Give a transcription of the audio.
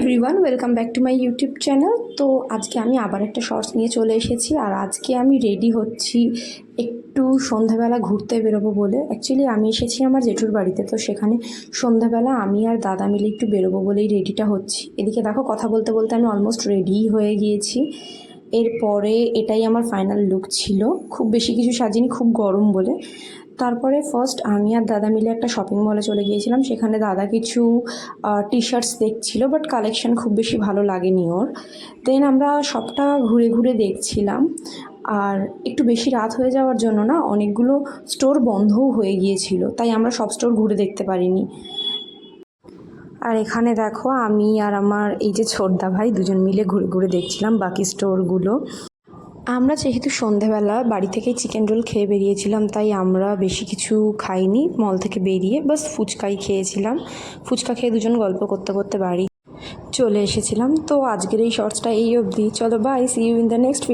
Everyone, welcome back to my YouTube channel. তো আজকে আমি আবার একটা শর্টস নিয়ে চলে এসেছি। আর আজকে আমি রেডি হচ্ছি একটু সন্ধ্যাবেলা ঘুরতে বেরোবো বলে। অ্যাকচুয়ালি আমি এসেছি আমার জেঠুর বাড়িতে, তো সেখানে সন্ধ্যাবেলা আমি আর দাদা মিলে একটু বেরোবো বলেই রেডিটা হচ্ছি। এদিকে দেখো, কথা বলতে বলতে আমি অলমোস্ট রেডি হয়ে গিয়েছি। এরপরে এটাই আমার ফাইনাল লুক ছিল। খুব বেশি কিছু সাজিনি, খুব গরম বলে। তারপরে ফার্স্ট আমি আর দাদা মিলে একটা শপিং মলে চলে গিয়েছিলাম। সেখানে দাদা কিছু টি শার্টস দেখছিল, বাট কালেকশন খুব বেশি ভালো লাগেনি ওর। দেন আমরা সবটা ঘুরে ঘুরে দেখছিলাম। আর একটু বেশি রাত হয়ে যাওয়ার জন্য না, অনেকগুলো স্টোর বন্ধও হয়ে গিয়েছিল, তাই আমরা সব স্টোর ঘুরে দেখতে পারিনি। আর এখানে দেখো, আমি আর আমার এই যে ছোটদা ভাই দুজন মিলে ঘুরে ঘুরে দেখছিলাম বাকি স্টোরগুলো। আমরা যেহেতু সন্ধেবেলা বাড়ি থেকেই চিকেন রোল খেয়ে বেরিয়েছিলাম, তাই আমরা বেশি কিছু খাইনি। মল থেকে বেরিয়ে বাস ফুচকাই খেয়েছিলাম। ফুচকা খেয়ে দুজন গল্প করতে করতে বাড়ি চলে এসেছিলাম। তো আজকের এই শর্টসটা এই অবধি। চলো bye, see you in the next video.